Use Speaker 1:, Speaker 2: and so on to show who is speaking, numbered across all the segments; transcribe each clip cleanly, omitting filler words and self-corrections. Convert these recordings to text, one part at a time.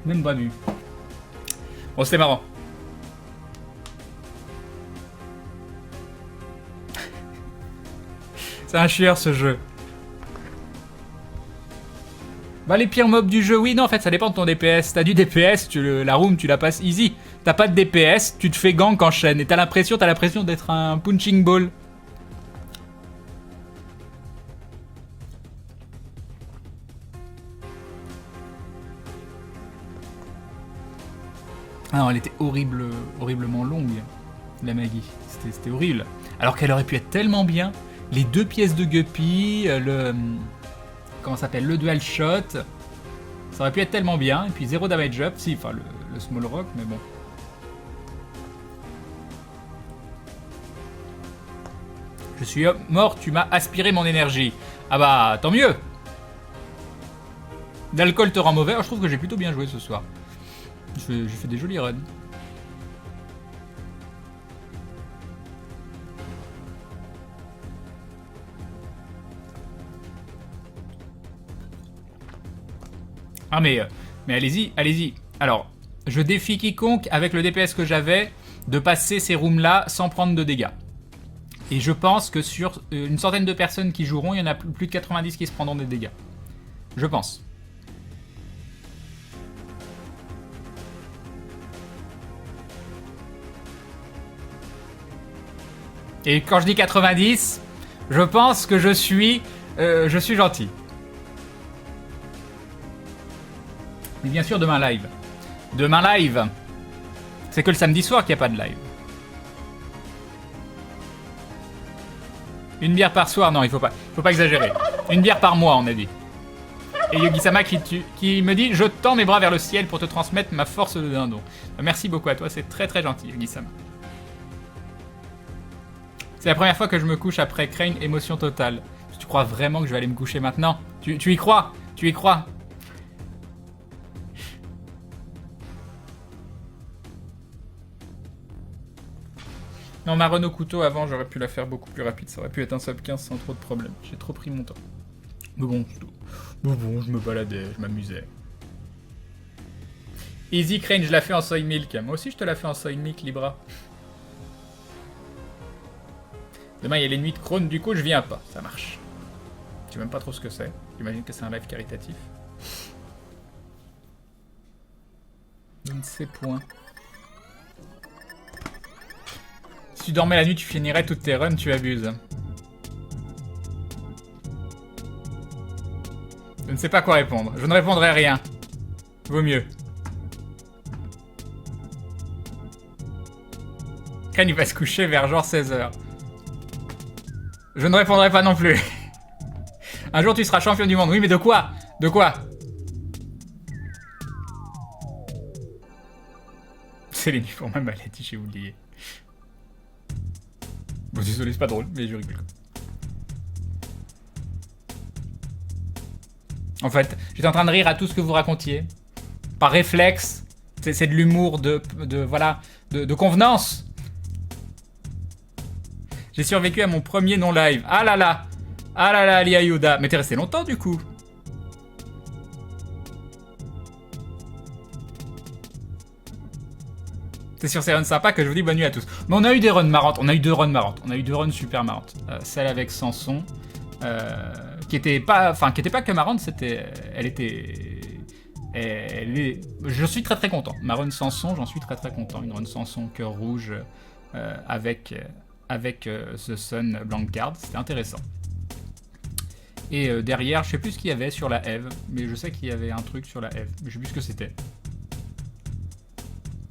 Speaker 1: Même pas vu. Bon, c'était marrant. C'est un chieur ce jeu. Bah les pires mobs du jeu, oui, non, en fait ça dépend de ton DPS. T'as du DPS, la room tu la passes easy. T'as pas de DPS, tu te fais gank en chaîne. Et t'as l'impression d'être un punching ball. Ah non, elle était horriblement longue, la Maggie. C'était horrible. Alors qu'elle aurait pu être tellement bien. Les 2 pièces de Guppy, comment ça s'appelle, le dual shot. Ça aurait pu être tellement bien. Et puis 0 damage up, si, enfin le small rock, mais bon. Je suis mort, tu m'as aspiré mon énergie. Ah bah, tant mieux. L'alcool te rend mauvais. Oh, je trouve que j'ai plutôt bien joué ce soir. J'ai fait des jolis runs. Ah mais allez-y, allez-y. Alors, je défie quiconque avec le DPS que j'avais de passer ces rooms là sans prendre de dégâts. Et je pense que sur une centaine de personnes qui joueront, il y en a plus de 90 qui se prendront des dégâts. Je pense. Et quand je dis 90, je pense que je suis gentil. Mais bien sûr, demain live. Demain live. C'est que le samedi soir qu'il n'y a pas de live. Une bière par soir, non, il faut pas exagérer. Une bière par mois, on a dit. Et Yogi-sama qui me dit « Je tends mes bras vers le ciel pour te transmettre ma force de dindon. » Merci beaucoup à toi, c'est très très gentil, Yogi-sama. C'est la première fois que je me couche après Crane, émotion totale. Tu crois vraiment que je vais aller me coucher maintenant? Tu y crois? Tu y crois? Non, ma Renault couteau avant, j'aurais pu la faire beaucoup plus rapide. Ça aurait pu être un sub 15 sans trop de problème. J'ai trop pris mon temps. Mais bon, je me baladais, je m'amusais. Easy Crane, je la fais en soy milk. Moi aussi, je te la fais en soy milk, Libra. Demain, il y a les nuits de Krone, du coup, je viens pas. Ça marche. Je sais même pas trop ce que c'est. J'imagine que c'est un live caritatif. Je ne sais point. Si tu dormais la nuit, tu finirais toutes tes runs, tu abuses. Je ne sais pas quoi répondre. Je ne répondrai rien. Vaut mieux. Crane, il va se coucher vers genre 16h. Je ne répondrai pas non plus. Un jour, tu seras champion du monde. Oui, mais de quoi? De quoi? C'est les nuits pour ma maladie, j'ai oublié. Bon, désolé, c'est pas drôle, mais je rigole. En fait, j'étais en train de rire à tout ce que vous racontiez. Par réflexe. C'est de l'humour, voilà, de convenance. J'ai survécu à mon premier non-live. Ah là là. Ah là là, Lia Yoda. Mais t'es resté longtemps, du coup. C'est sur ces runs sympas que je vous dis bonne nuit à tous. Mais on a eu des runs marrantes. On a eu 2 runs marrantes. On a eu 2 runs super marrantes. Celle avec Samson. Qui était pas que marrante, je suis très très content. Ma run Samson, j'en suis très très content. Une run Samson cœur rouge avec The Sun Blancard, c'était intéressant. Et derrière, je sais plus ce qu'il y avait sur la Eve, mais je sais qu'il y avait un truc sur la Eve, mais je sais plus ce que c'était.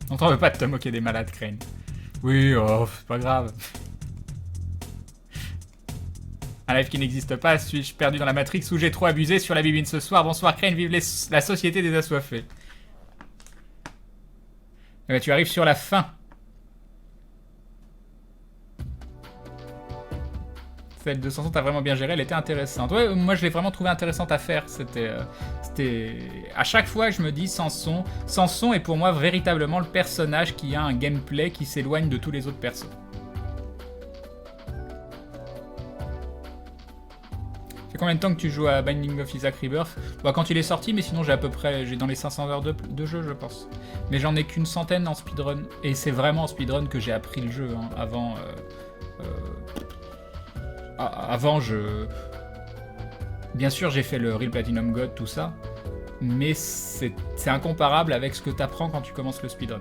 Speaker 1: On t'en veut pas de te moquer des malades, Crane. Oui, oh, c'est pas grave. Un live qui n'existe pas, suis-je perdu dans la Matrix ou j'ai trop abusé sur la bibine ce soir? Bonsoir Crane, vive la société des assoiffés. Eh ben, tu arrives sur la fin. Celle de Samson, t'as vraiment bien géré, elle était intéressante. Ouais, moi je l'ai vraiment trouvé intéressante à faire. C'était à chaque fois je me dis Samson est pour moi véritablement le personnage qui a un gameplay qui s'éloigne de tous les autres persos. Ça fait combien de temps que tu joues à Binding of Isaac Rebirth? Bah, quand il est sorti, mais sinon j'ai à peu près... J'ai dans les 500 heures de jeu, je pense. Mais j'en ai qu'une centaine en speedrun. Et c'est vraiment en speedrun que j'ai appris le jeu. Hein. Avant, bien sûr, j'ai fait le Real Platinum God, tout ça. Mais c'est incomparable avec ce que t'apprends quand tu commences le speedrun.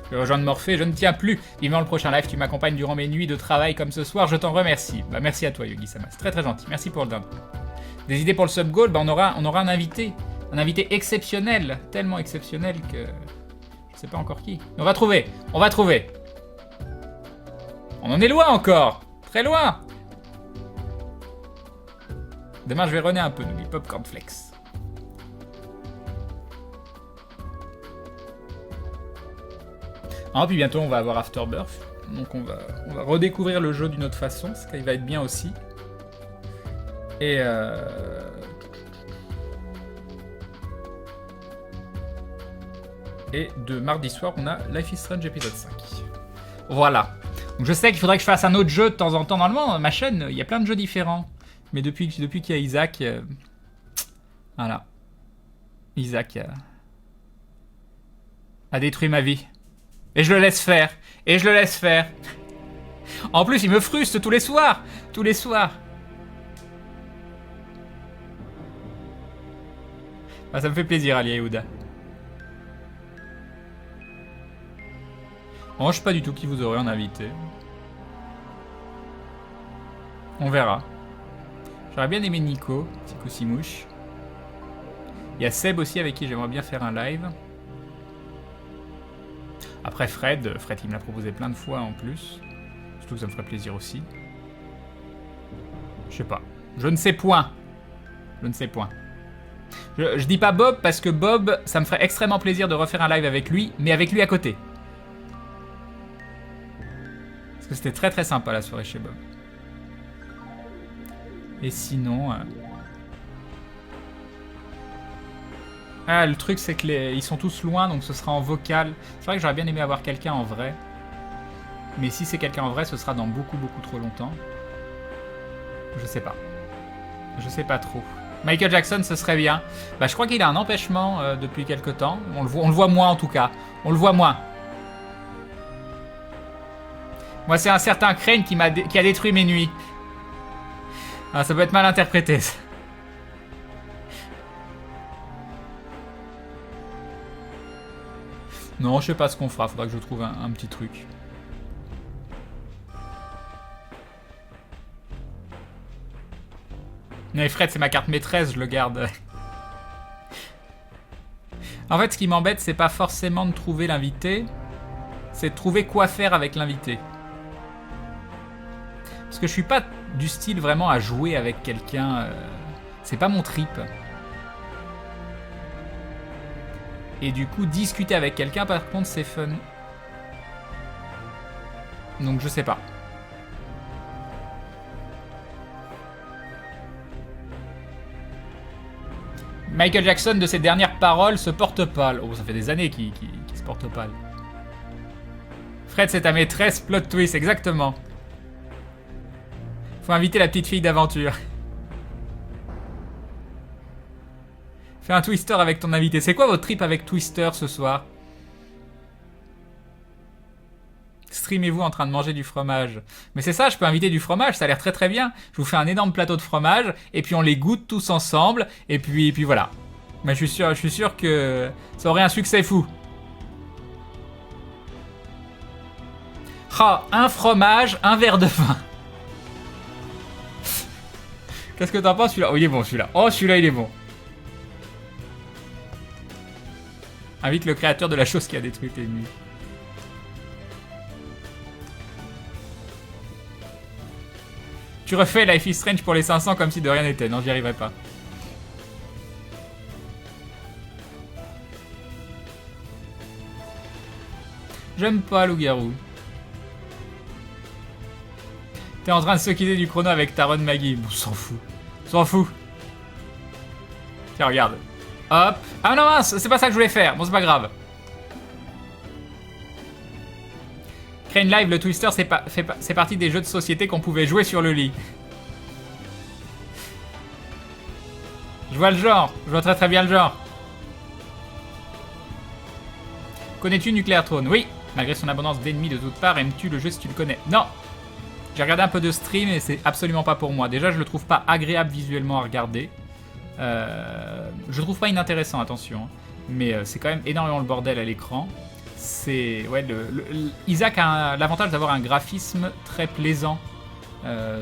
Speaker 1: Je vais rejoindre Morphée, je ne tiens plus. Vivement le prochain live, tu m'accompagnes durant mes nuits de travail comme ce soir, je t'en remercie. Bah merci à toi Yogi-sama, c'est très très gentil, merci pour le don. Des idées pour le sub-goal, bah on aura un invité exceptionnel, tellement exceptionnel que... Je sais pas encore qui. On va trouver. On en est loin encore. Très loin. Demain je vais runner un peu, n'oublie Popcorn Flex. Ah, puis bientôt on va avoir Afterbirth, donc on va redécouvrir le jeu d'une autre façon, ce qui va être bien aussi. Et de mardi soir, on a Life is Strange épisode 5. Voilà. Donc je sais qu'il faudrait que je fasse un autre jeu de temps en temps. Normalement, ma chaîne, il y a plein de jeux différents. Mais depuis qu'il y a Isaac... voilà. Isaac a détruit ma vie. Et je le laisse faire. En plus, il me frustre tous les soirs. Ah, ça me fait plaisir, Ali Yehuda. Bon, je sais pas du tout qui vous aurez en invité. On verra. J'aurais bien aimé Nico, Simouche. Il y a Seb aussi avec qui j'aimerais bien faire un live. Après Fred il me l'a proposé plein de fois en plus. Surtout que ça me ferait plaisir aussi. Je sais pas. Je ne sais point. Je dis pas Bob parce que Bob, ça me ferait extrêmement plaisir de refaire un live avec lui, mais avec lui à côté. Parce que c'était très très sympa la soirée chez Bob. Et sinon... Ah, le truc c'est que ils sont tous loin, donc ce sera en vocal. C'est vrai que j'aurais bien aimé avoir quelqu'un en vrai. Mais si c'est quelqu'un en vrai, ce sera dans beaucoup trop longtemps. Je sais pas. Je sais pas trop. Michael Jackson, ce serait bien. Bah, je crois qu'il a un empêchement depuis quelque temps. On le voit moins en tout cas. On le voit moins. Moi, c'est un certain Crane qui a détruit mes nuits. Ah, ça peut être mal interprété. Non, je sais pas ce qu'on fera. Faudra que je trouve un petit truc. Mais Fred, c'est ma carte maîtresse, je le garde. En fait, ce qui m'embête, c'est pas forcément de trouver l'invité, c'est de trouver quoi faire avec l'invité. Parce que je suis pas du style vraiment à jouer avec quelqu'un. C'est pas mon trip. Et du coup, discuter avec quelqu'un, par contre, c'est fun. Donc, je sais pas. Michael Jackson, de ses dernières paroles, se porte pâle. Oh, ça fait des années qu'il se porte pâle. Fred, c'est ta maîtresse, plot twist, exactement. Faut inviter la petite fille d'aventure. Fais un Twister avec ton invité. C'est quoi votre trip avec Twister ce soir? Streamez-vous en train de manger du fromage. Mais c'est ça, je peux inviter du fromage, ça a l'air très très bien. Je vous fais un énorme plateau de fromage, et puis on les goûte tous ensemble, et puis voilà. Mais je suis sûr que ça aurait un succès fou. Ah, un fromage, un verre de vin. Qu'est-ce que t'en penses celui-là? Oh, il est bon celui-là. Oh, celui-là, il est bon. Invite le créateur de la chose qui a détruit tes nuits. Tu refais Life is Strange pour les 500 comme si de rien n'était. Non, j'y arriverai pas. J'aime pas loup-garou. T'es en train de se quitter du chrono avec Taron Maggie. Bon, s'en fout. S'en fout. Tiens, regarde. Hop. Ah non, mince, c'est pas ça que je voulais faire. Bon, c'est pas grave. Crane Live, le Twister, c'est partie des jeux de société qu'on pouvait jouer sur le lit. Je vois le genre. Je vois très très bien le genre. Connais-tu Nuclear Throne? Oui. Malgré son abondance d'ennemis de toutes parts, aimes-tu le jeu si tu le connais? Non. J'ai regardé un peu de stream et c'est absolument pas pour moi. Déjà, je le trouve pas agréable visuellement à regarder. Je le trouve pas inintéressant, attention. Mais c'est quand même énormément le bordel à l'écran. C'est... Ouais, Isaac a l'avantage d'avoir un graphisme très plaisant.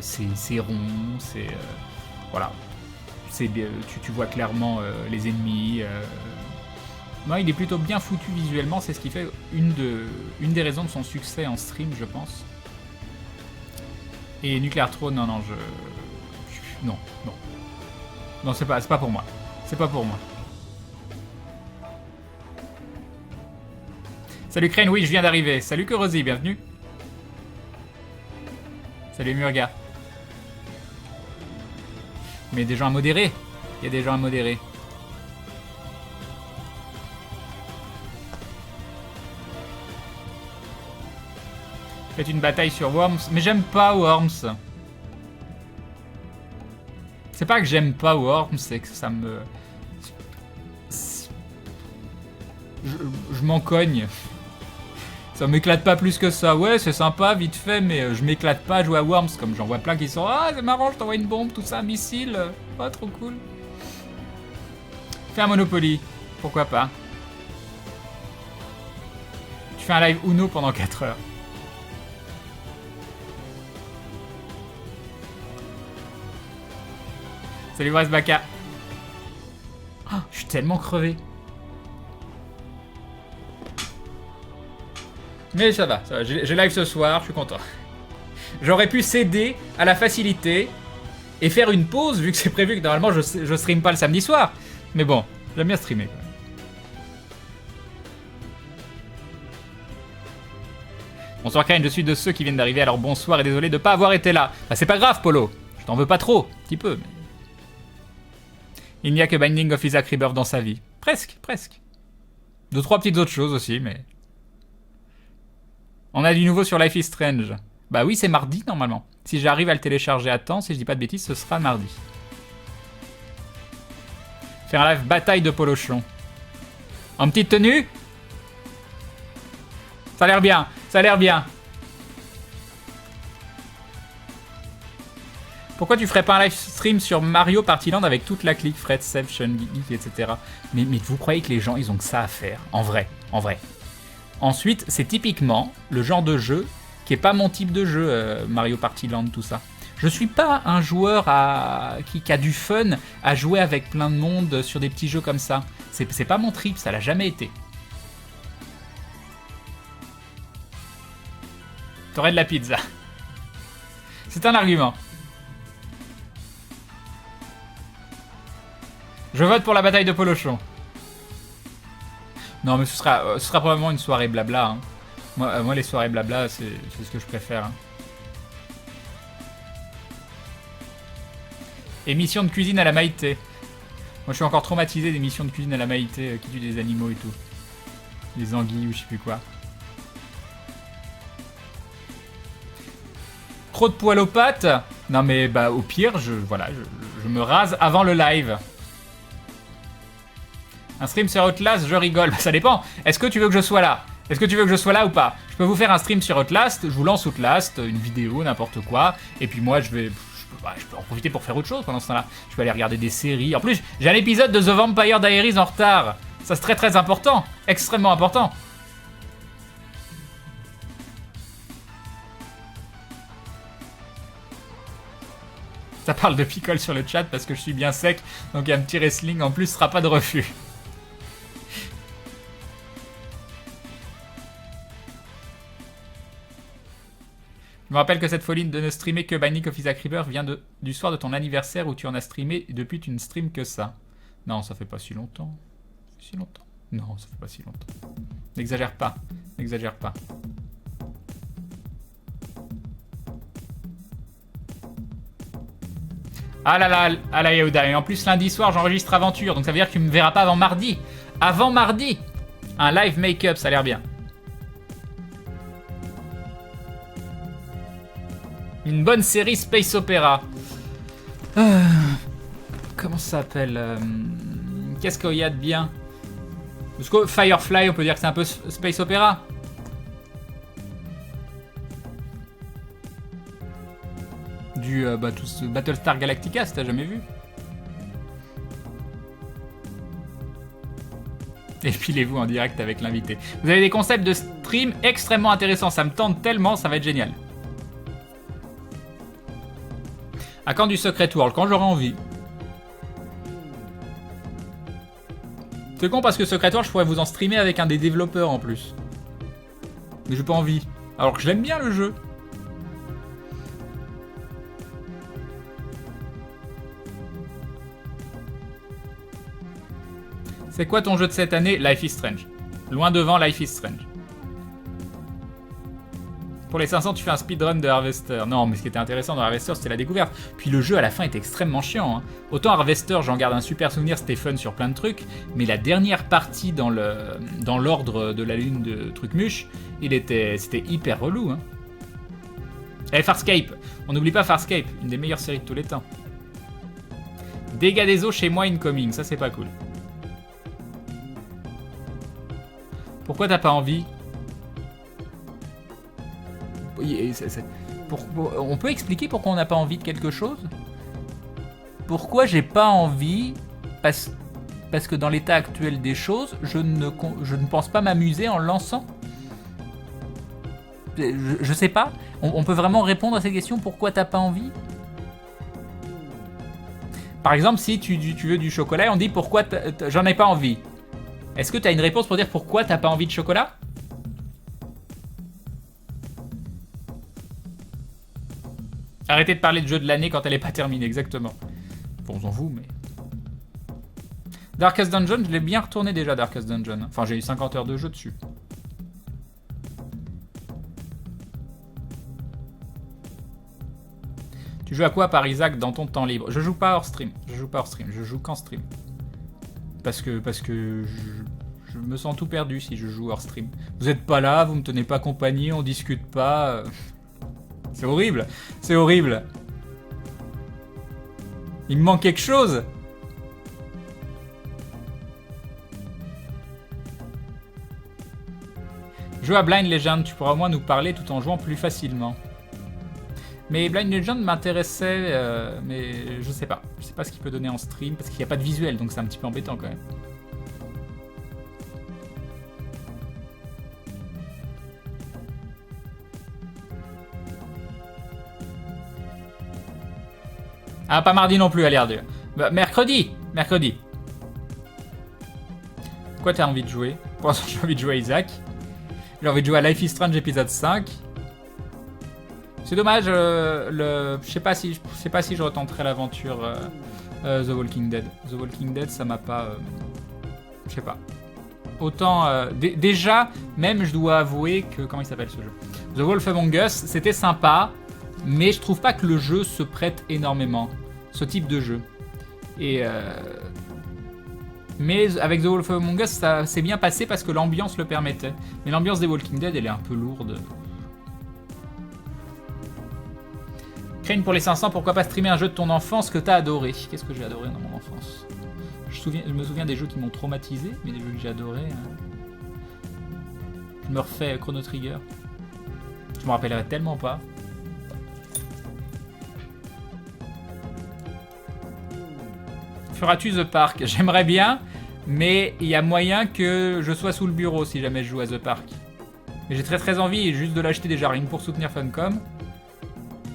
Speaker 1: C'est rond, c'est... voilà. Tu vois clairement les ennemis. Non, il est plutôt bien foutu visuellement, c'est ce qui fait une des raisons de son succès en stream, je pense. Et Nuclear Throne, non, non. Non, c'est pas pour moi. C'est pas pour moi. Salut Crane, oui, je viens d'arriver. Salut Kurosi, bienvenue. Salut Murga. Mais il y a des gens à modérer. Il y a des gens à modérer. Faites une bataille sur Worms. Mais j'aime pas Worms. C'est pas que j'aime pas Worms, c'est que ça me... Je m'en cogne. Ça m'éclate pas plus que ça. Ouais, c'est sympa, vite fait, mais je m'éclate pas à jouer à Worms. Comme j'en vois plein qui sont... Ah, c'est marrant, je t'envoie une bombe, tout ça, un missile. Oh, trop cool. Fais un Monopoly. Pourquoi pas. Tu fais un live Uno pendant 4 heures. Salut Baka. Oh, je suis tellement crevé. Mais ça va. J'ai live ce soir, je suis content. J'aurais pu céder à la facilité et faire une pause, vu que c'est prévu que normalement je stream pas le samedi soir. Mais bon, j'aime bien streamer quand même. Bonsoir Karen, je suis de ceux qui viennent d'arriver, alors bonsoir et désolé de pas avoir été là. Bah, c'est pas grave Polo, je t'en veux pas trop, un petit peu. Mais... Il n'y a que Binding of Isaac Rebirth dans sa vie. Presque. 2-3 petites autres choses aussi, mais... On a du nouveau sur Life is Strange. Bah oui, c'est mardi normalement. Si j'arrive à le télécharger à temps, si je dis pas de bêtises, ce sera mardi. Faire un live bataille de Polochon. En petite tenue? Ça a l'air bien, ça a l'air bien. Pourquoi tu ferais pas un live stream sur Mario Party Land avec toute la clique, Fred, Seb, Sean, Geek, etc. Mais vous croyez que les gens, ils ont que ça à faire? En vrai. Ensuite, c'est typiquement le genre de jeu qui est pas mon type de jeu, Mario Party Land, tout ça. Je suis pas un joueur qui a du fun à jouer avec plein de monde sur des petits jeux comme ça. C'est pas mon trip, ça l'a jamais été. T'aurais de la pizza. C'est un argument. Je vote pour la bataille de Polochon. Non, mais ce sera probablement une soirée blabla. Hein. Moi, les soirées blabla, c'est ce que je préfère. Hein. Émission de cuisine à la Maïté. Moi, je suis encore traumatisé d'émissions de cuisine à la Maïté qui tuent des animaux et tout. Des anguilles ou je sais plus quoi. Trop de poils aux pattes. Non, mais bah au pire, je me rase avant le live. Un stream sur Outlast, je rigole. Bah, ça dépend. Est-ce que tu veux que je sois là? Est-ce que tu veux que je sois là ou pas? Je peux vous faire un stream sur Outlast, je vous lance Outlast, une vidéo, n'importe quoi. Et puis moi, je peux en profiter pour faire autre chose pendant ce temps-là. Je peux aller regarder des séries. En plus, j'ai un épisode de The Vampire Diaries en retard. Ça, c'est très très important. Extrêmement important. Ça parle de picole sur le chat parce que je suis bien sec. Donc un petit wrestling en plus, sera pas de refus. Je me rappelle que cette folie de ne streamer que Binding of Isaac Rebirth vient du soir de ton anniversaire où tu en as streamé et depuis tu ne streams que ça. Non, ça fait pas si longtemps. Si longtemps? Non, ça fait pas si longtemps. N'exagère pas. N'exagère pas. Ah là là, ah là Yehuda. Et en plus lundi soir j'enregistre Aventure, donc ça veut dire que tu me verras pas avant mardi. Avant mardi. Un live make-up, ça a l'air bien. Une bonne série space opéra. Comment ça s'appelle Qu'est-ce qu'il y a de bien? Parce que Firefly, on peut dire que c'est un peu space opéra. Du tout ce Battlestar Galactica, si t'as jamais vu. Épilez-vous en direct avec l'invité. Vous avez des concepts de stream extrêmement intéressants. Ça me tente tellement, ça va être génial. À quand du Secret World? Quand j'aurai envie. C'est con parce que Secret World, je pourrais vous en streamer avec un des développeurs en plus. Mais j'ai pas envie. Alors que je l'aime bien le jeu. C'est quoi ton jeu de cette année? Life is Strange. Loin devant Life is Strange. Pour les 500, tu fais un speedrun de Harvester. Non, mais ce qui était intéressant dans Harvester, c'était la découverte. Puis le jeu, à la fin, était extrêmement chiant. Hein. Autant Harvester, j'en garde un super souvenir, c'était fun sur plein de trucs. Mais la dernière partie dans l'ordre de la lune de Trucmuche, c'était hyper relou. Hein. Et Farscape. On n'oublie pas Farscape, une des meilleures séries de tous les temps. Dégâts des eaux chez moi incoming, ça c'est pas cool. Pourquoi t'as pas envie? On peut expliquer pourquoi on n'a pas envie de quelque chose? Pourquoi j'ai pas envie? Parce que dans l'état actuel des choses, je ne pense pas m'amuser en lançant. Je sais pas. On peut vraiment répondre à cette question, pourquoi t'as pas envie? Par exemple, si tu veux du chocolat, on dit pourquoi j'en ai pas envie. Est-ce que t'as une réponse pour dire pourquoi t'as pas envie de chocolat? Arrêtez de parler de jeu de l'année quand elle est pas terminée, exactement. Bon, on s'en fout, mais... Darkest Dungeon, je l'ai bien retourné déjà, Darkest Dungeon. Enfin, j'ai eu 50 heures de jeu dessus. Tu joues à quoi par Isaac dans ton temps libre? Je joue pas hors stream. Je joue qu'en stream. Parce que je me sens tout perdu si je joue hors stream. Vous êtes pas là, vous me tenez pas compagnie, on discute pas... C'est horrible, c'est horrible. Il me manque quelque chose. Joue à Blind Legend, tu pourras au moins nous parler tout en jouant plus facilement. Mais Blind Legend m'intéressait, mais je sais pas. Je sais pas ce qu'il peut donner en stream, parce qu'il n'y a pas de visuel, donc c'est un petit peu embêtant quand même. Ah, pas mardi non plus, à l'air de... Bah, mercredi. Quoi t'as envie de jouer? Pour l'instant, j'ai envie de jouer à Isaac. J'ai envie de jouer à Life is Strange épisode 5. C'est dommage, je sais pas si je retenterai l'aventure The Walking Dead. The Walking Dead, ça m'a pas... je sais pas. Autant... déjà, même je dois avouer que... Comment il s'appelle ce jeu? The Wolf Among Us, c'était sympa, mais je trouve pas que le jeu se prête énormément. Ce type de jeu. Mais avec The Wolf Among Us, ça s'est bien passé parce que l'ambiance le permettait. Mais l'ambiance des Walking Dead, elle est un peu lourde. Crane pour les 500, pourquoi pas streamer un jeu de ton enfance que t'as adoré? Qu'est-ce que j'ai adoré dans mon enfance? Je me souviens des jeux qui m'ont traumatisé, mais des jeux que j'ai adorés. Je me refais Chrono Trigger. Je me rappellerai tellement pas. Feras-tu The Park? J'aimerais bien, mais il y a moyen que je sois sous le bureau si jamais je joue à The Park. Mais j'ai très envie juste de l'acheter déjà rien pour soutenir Funcom.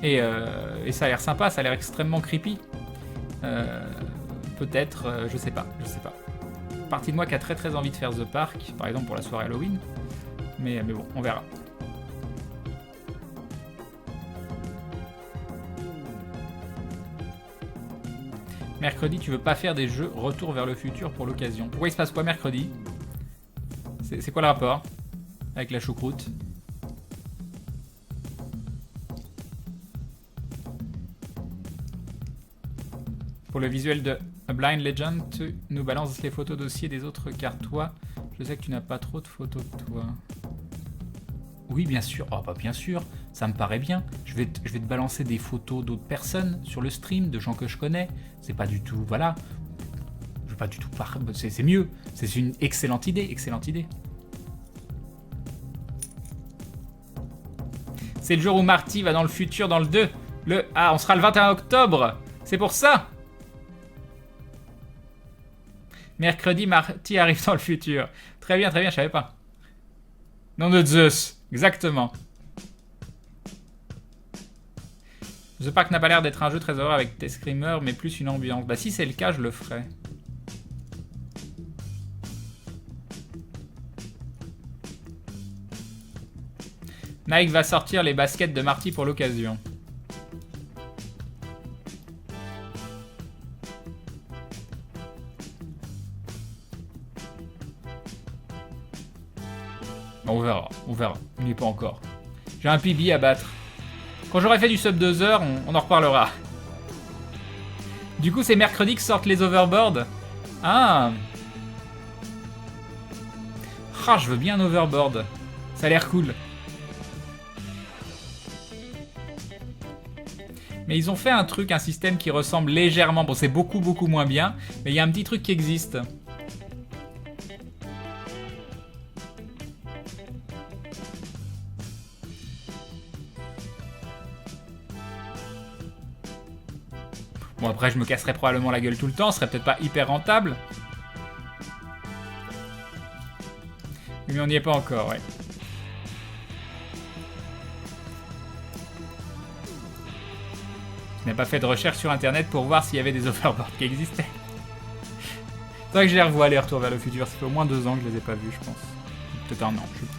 Speaker 1: Et ça a l'air sympa, ça a l'air extrêmement creepy. Peut-être, je sais pas. Partie de moi qui a très envie de faire The Park, par exemple pour la soirée Halloween. Mais bon, on verra. Mercredi, tu veux pas faire des jeux Retour vers le futur pour l'occasion? Pourquoi il se passe quoi mercredi? C'est quoi le rapport avec la choucroute? Pour le visuel de A Blind Legend, tu nous balances les photos dossiers des autres car toi, je sais que tu n'as pas trop de photos de toi. Oui, bien sûr. Oh, bah bien sûr. Ça me paraît bien. Je vais te balancer des photos d'autres personnes sur le stream, de gens que je connais. C'est pas du tout... Voilà. Je veux pas du tout... C'est mieux. C'est une excellente idée, excellente idée. C'est le jour où Marty va dans le futur, dans le 2. Ah, on sera le 21 octobre. C'est pour ça. Mercredi, Marty arrive dans le futur. Très bien, je savais pas. Nom de Zeus. Exactement. The Park n'a pas l'air d'être un jeu très horreur avec des screamers, mais plus une ambiance. Bah si c'est le cas, je le ferai. Nike va sortir les baskets de Marty pour l'occasion. Bon, on verra. On n'y est pas encore. J'ai un PB à battre. Quand j'aurai fait du sub 2 heures, on en reparlera. Du coup, c'est mercredi que sortent les overboards. Ah. Ah, je veux bien un overboard. Ça a l'air cool. Mais ils ont fait un truc, un système qui ressemble légèrement... Bon, c'est beaucoup moins bien, mais il y a un petit truc qui existe. Bon, après, je me casserais probablement la gueule tout le temps, ce serait peut-être pas hyper rentable. Mais on n'y est pas encore, ouais. Je n'ai pas fait de recherche sur internet pour voir s'il y avait des overboards qui existaient. C'est vrai que je les revois les retours vers le futur. Ça fait au moins 2 ans que je les ai pas vus, je pense. Peut-être un an, je sais pas.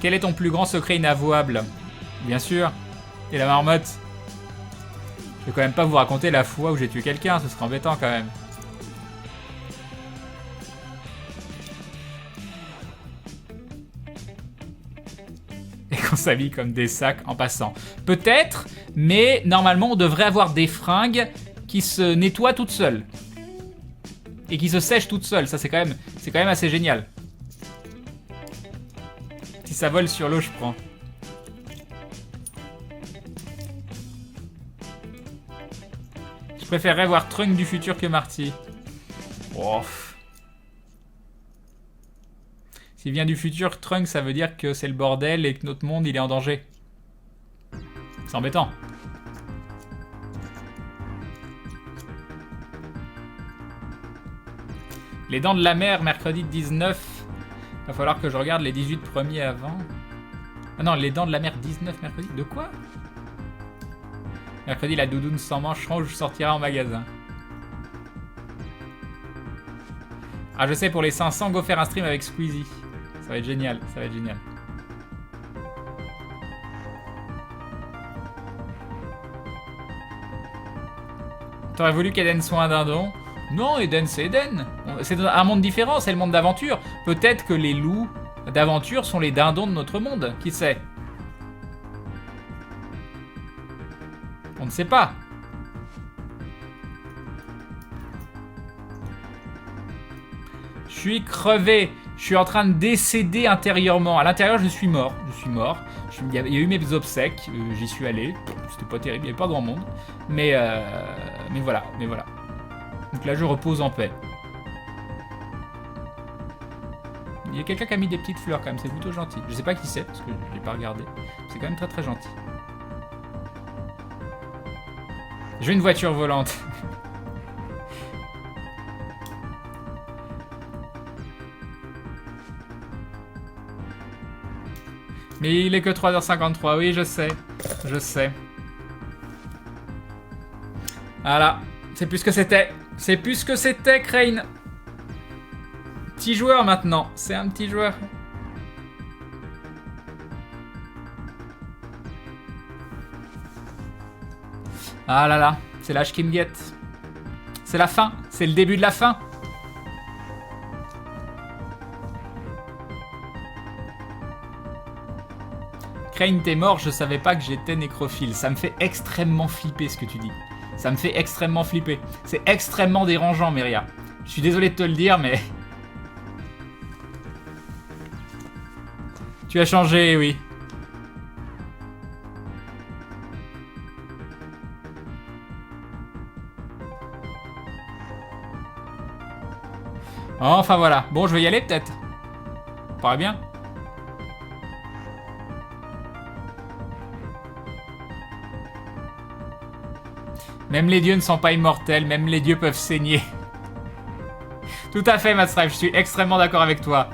Speaker 1: Quel est ton plus grand secret inavouable? Bien sûr. Et la marmotte. Je vais quand même pas vous raconter la fois où j'ai tué quelqu'un, ce serait embêtant quand même. Et qu'on s'habille comme des sacs en passant. Peut-être, mais normalement on devrait avoir des fringues qui se nettoient toutes seules. Et qui se sèchent toutes seules, ça c'est quand même assez génial. Si ça vole sur l'eau, je prends. Je préférerais voir Trunk du futur que Marty. Oh. S'il vient du futur, Trunk, ça veut dire que c'est le bordel et que notre monde, il est en danger. C'est embêtant. Les Dents de la Mer, mercredi 19. Va falloir que je regarde les 18 premiers avant. Ah non, les Dents de la Mer 19 mercredi. De quoi? Mercredi, la doudoune sans manches rouge sortira en magasin. Ah, je sais, pour les 500, go faire un stream avec Squeezie. Ça va être génial, ça va être génial. T'aurais voulu qu'Eden soit un dindon? Non, Eden, c'est Eden. C'est un monde différent, c'est le monde d'aventure. Peut-être que les loups d'aventure sont les dindons de notre monde, qui sait? On ne sait pas. Je suis crevé. Je suis en train de décéder intérieurement. À l'intérieur, je suis mort. Il y a eu mes obsèques. J'y suis allé. C'était pas terrible. Il n'y avait pas grand monde. Mais voilà. Donc là, je repose en paix. Il y a quelqu'un qui a mis des petites fleurs quand même. C'est plutôt gentil. Je sais pas qui c'est parce que je l'ai pas regardé. C'est quand même très gentil. J'ai une voiture volante. Mais il est que 3h53. Oui, je sais. Je sais. Voilà. C'est plus ce que c'était. C'est plus ce que c'était, Crane. Petit joueur maintenant. C'est un petit joueur. Ah là là. C'est l'âge qui me guette. C'est la fin. C'est le début de la fin. Crane, t'es mort, je savais pas que j'étais nécrophile. Ça me fait extrêmement flipper ce que tu dis. Ça me fait extrêmement flipper. C'est extrêmement dérangeant, Myria. Je suis désolé de te le dire, mais... Tu as changé, oui. Enfin voilà. Bon, je vais y aller peut-être. Ça paraît bien. Même les dieux ne sont pas immortels, même les dieux peuvent saigner. Tout à fait, Mastrive, je suis extrêmement d'accord avec toi.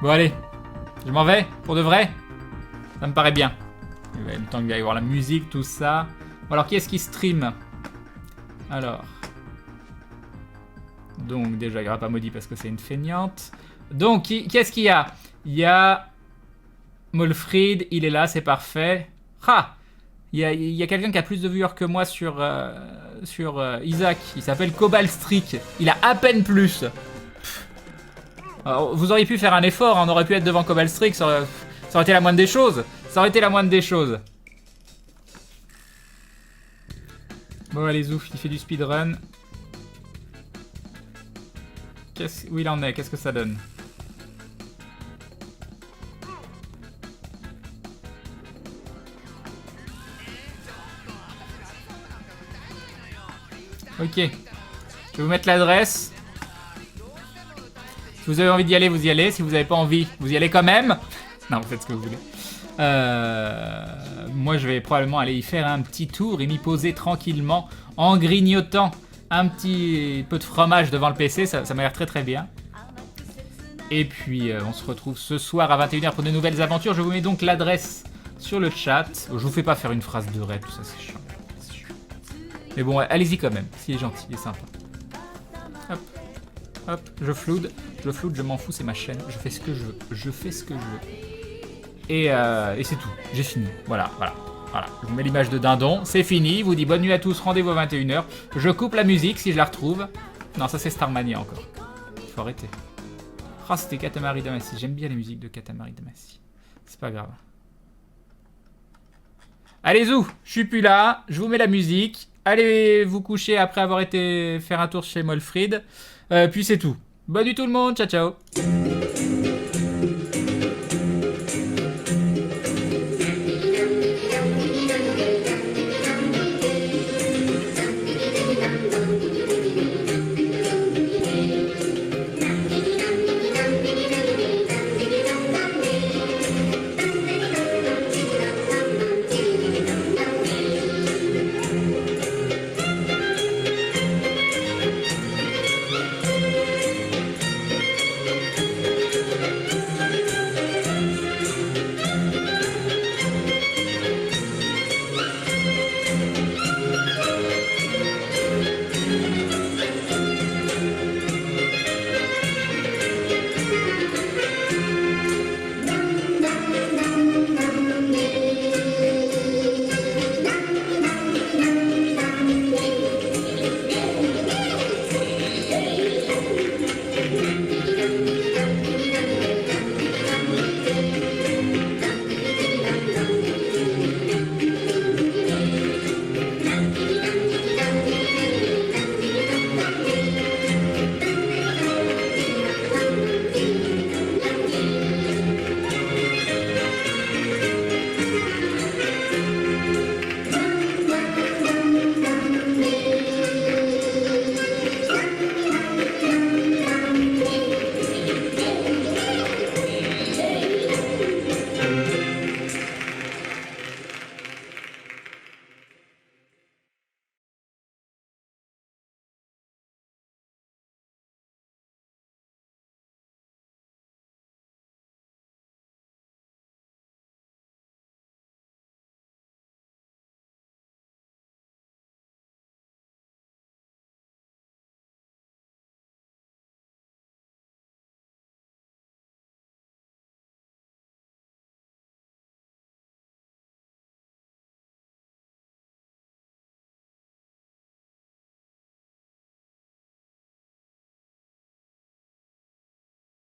Speaker 1: Bon, allez. Je m'en vais, pour de vrai. Ça me paraît bien. Le temps qu'il va y avoir la musique, tout ça. Bon, alors, qui est-ce qui stream? Alors. Donc, déjà, il n'y aura pas maudit parce que c'est une feignante. Donc, qui est-ce qu'il y a? Il y a... Molfrid, il est là, c'est parfait. Ah, il y a quelqu'un qui a plus de viewers que moi sur Isaac. Il s'appelle Cobalt Streak. Il a à peine plus. Alors, vous auriez pu faire un effort, hein, on aurait pu être devant Cobalt Streak, ça aurait été la moindre des choses. Ça aurait été la moindre des choses. Bon, allez, Zouf, il fait du speedrun. Où il en est? Qu'est-ce que ça donne? Ok. Je vais vous mettre l'adresse. Si vous avez envie d'y aller, vous y allez. Si vous n'avez pas envie, vous y allez quand même. Non, vous faites ce que vous voulez. Moi, je vais probablement aller y faire un petit tour et m'y poser tranquillement en grignotant un petit peu de fromage devant le PC. Ça m'a l'air très très bien. Et puis, on se retrouve ce soir à 21h pour de nouvelles aventures. Je vous mets donc l'adresse sur le chat. Je vous fais pas faire une phrase de raid, tout ça, c'est chiant. Mais bon, allez-y quand même, s'il est gentil, il est sympa. Hop, hop, je floute, je m'en fous, c'est ma chaîne, je fais ce que je veux, Et c'est tout, j'ai fini, voilà. Je vous mets l'image de Dindon, c'est fini, je vous dis bonne nuit à tous, rendez-vous à 21h. Je coupe la musique si je la retrouve. Non, ça c'est Starmania encore. Il faut arrêter. Ah, c'était Katamari Damacy, j'aime bien les musiques de Katamari Damacy. C'est pas grave. Allez, zou, je suis plus là, je vous mets la musique. Allez vous coucher après avoir été faire un tour chez Molfrid. Puis c'est tout. Bonne nuit tout le monde, ciao ciao.